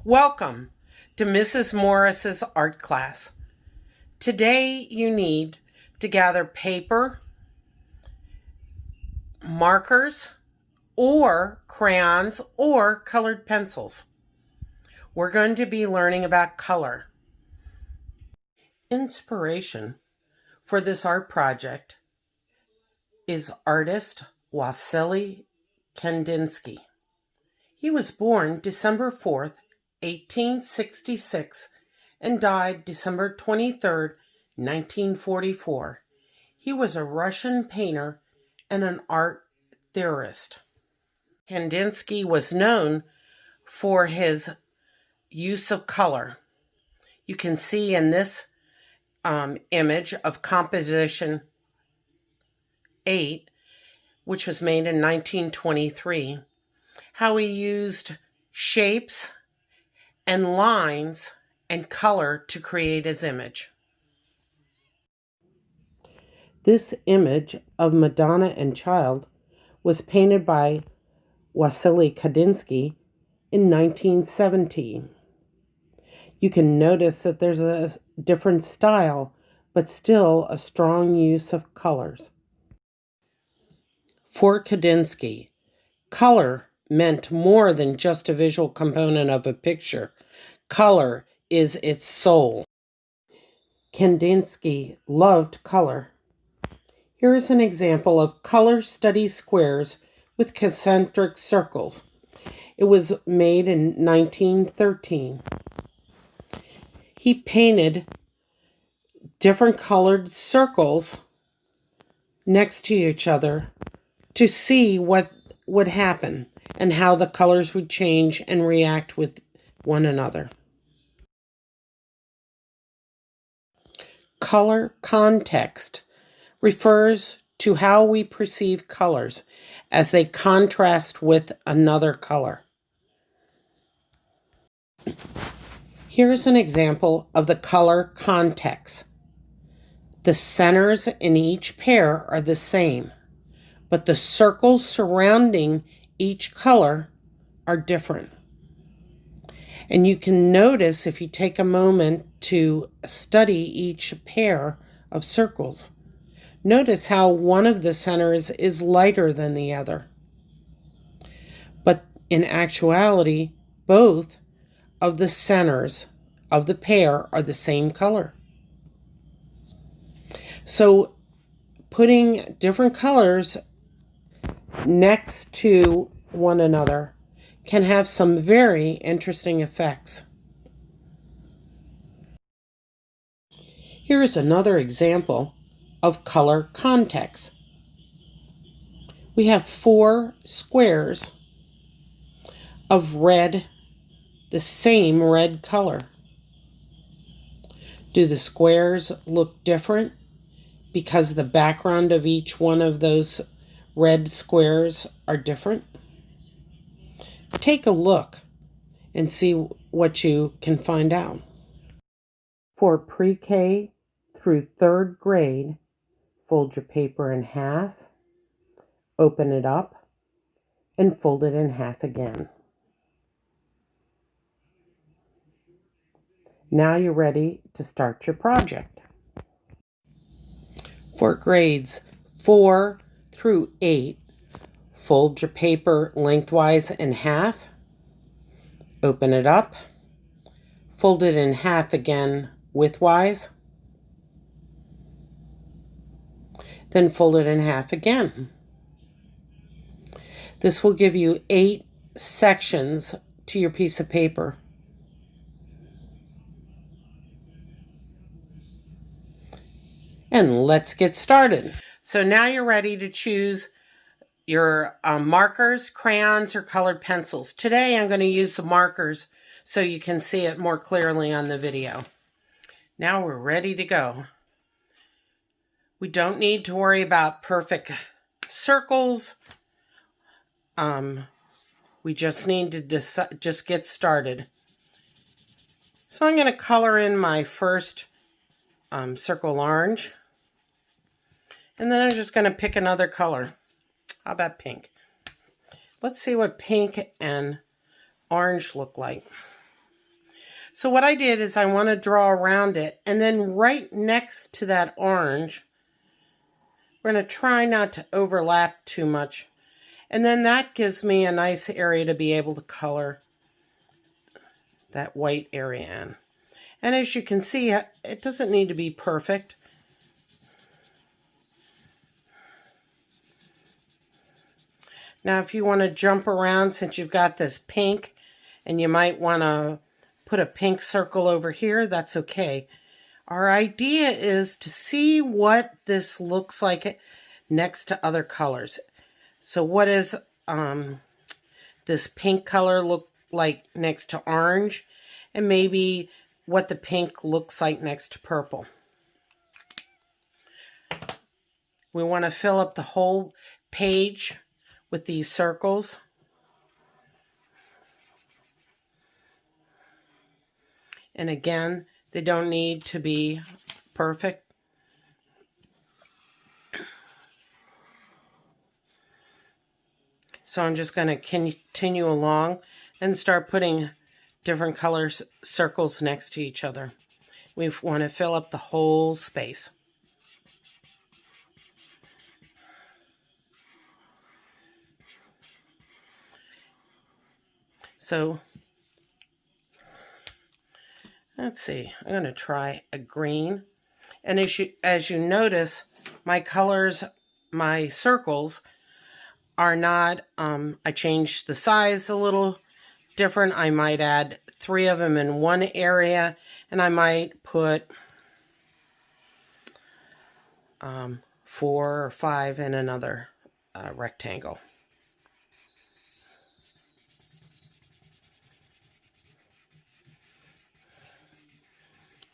Welcome to Mrs. Morris's art class. Today you need to gather paper, markers, or crayons, or colored pencils. We're going to be learning about color. Inspiration for this art project is artist Wassily Kandinsky. He was born December 4th, 1866, and died December 23rd, 1944. He was a Russian painter and an art theorist. Kandinsky was known for his use of color. You can see in this image of Composition 8, which was made in 1923, how he used shapes and lines and color to create his image. This image of Madonna and Child was painted by Wassily Kandinsky in 1917. You can notice that there's a different style, but still a strong use of colors. For Kandinsky, color meant more than just a visual component of a picture. Color is its soul. Kandinsky loved color. Here is an example of color study squares with concentric circles. It was made in 1913. He painted different colored circles next to each other to see what would happen and how the colors would change and react with one another. Color context refers to how we perceive colors as they contrast with another color. Here's an example of the color context. The centers in each pair are the same, but the circles surrounding each color are different. And you can notice if you take a moment to study each pair of circles, notice how one of the centers is lighter than the other. But in actuality, both of the centers of the pair are the same color. So putting different colors next to one another can have some very interesting effects. Here is another example of color context. We have 4 squares of red, the same red color. Do the squares look different because the background of each one of those red squares are different? Take a look and see what you can find out. For pre-K through 3rd grade, fold your paper in half, open it up, and fold it in half again. Now you're ready to start your project. For grades 4 through 8, fold your paper lengthwise in half, open it up, fold it in half again widthwise, then fold it in half again. This will give you 8 sections to your piece of paper. And let's get started. So now you're ready to choose your markers, crayons, or colored pencils. Today I'm going to use the markers so you can see it more clearly on the video. Now we're ready to go. We don't need to worry about perfect circles. We just need to just get started. So I'm going to color in my first circle orange. And then I'm just going to pick another color. How about pink? Let's see what pink and orange look like. So what I did is I want to draw around it, and then right next to that orange, we're going to try not to overlap too much. And then that gives me a nice area to be able to color that white area in. And as you can see, it doesn't need to be perfect. Now, if you want to jump around, since you've got this pink, and you might want to put a pink circle over here, that's okay. Our idea is to see what this looks like next to other colors. So what does this pink color look like next to orange? And maybe what the pink looks like next to purple. We want to fill up the whole page with these circles. And again, they don't need to be perfect. So I'm just going to continue along and start putting different colors circles next to each other. We want to fill up the whole space. So let's see, I'm going to try a green. And as you notice, my colors, my circles are not, I changed the size a little different. I might add 3 of them in one area, and I might put 4 or 5 in another rectangle.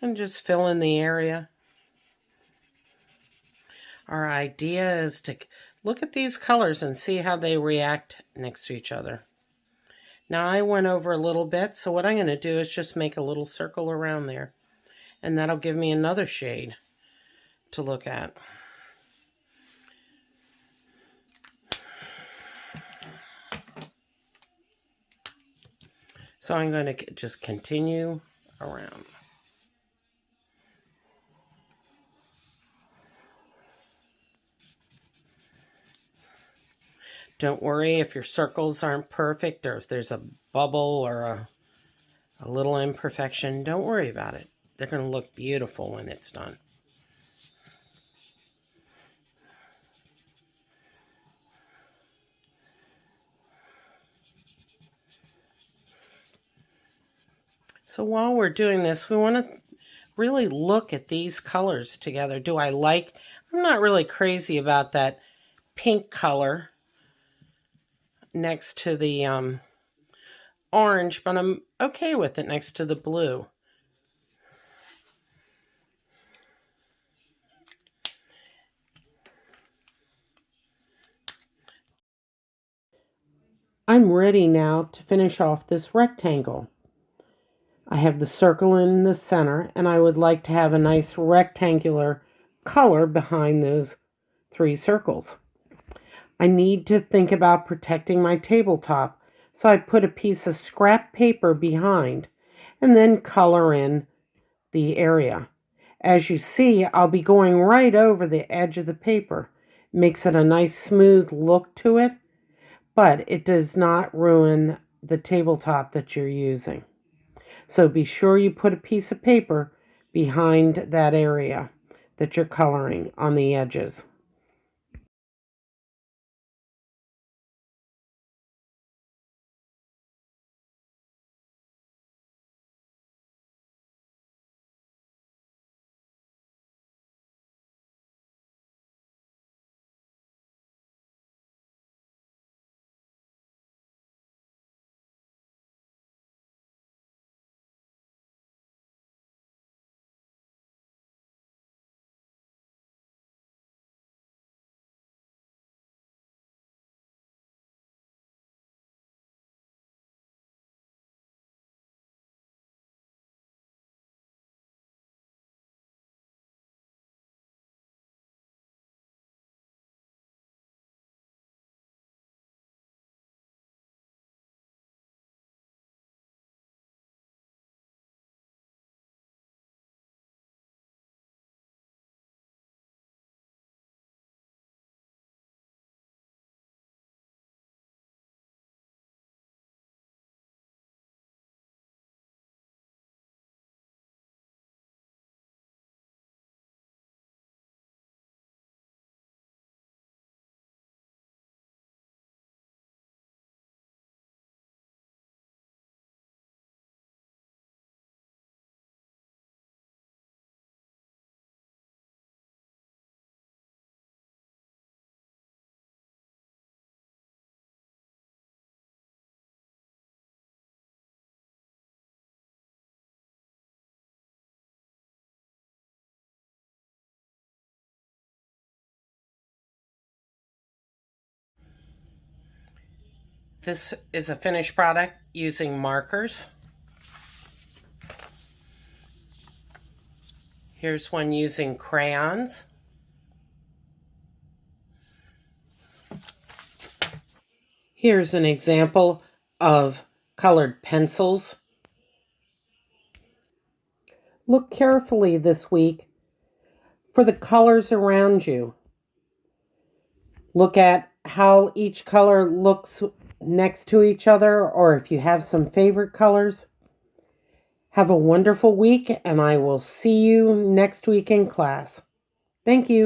And just fill in the area. Our idea is to look at these colors and see how they react next to each other. Now I went over a little bit, so what I'm going to do is just make a little circle around there. And that'll give me another shade to look at. So I'm going to just continue around. Don't worry if your circles aren't perfect or if there's a bubble or a little imperfection. Don't worry about it. They're going to look beautiful when it's done. So while we're doing this, we want to really look at these colors together. Do I like, I'm not really crazy about that pink color next to the orange, but I'm okay with it next to the blue. I'm ready now to finish off this rectangle. I have the circle in the center, and I would like to have a nice rectangular color behind those 3 circles. I need to think about protecting my tabletop, so I put a piece of scrap paper behind and then color in the area. As you see, I'll be going right over the edge of the paper. Makes it a nice smooth look to it, but it does not ruin the tabletop that you're using. So be sure you put a piece of paper behind that area that you're coloring on the edges. This is a finished product using markers. Here's one using crayons. Here's an example of colored pencils. Look carefully this week for the colors around you. Look at how each color looks next to each other, or if you have some favorite colors. Have a wonderful week, and I will see you next week in class. Thank you.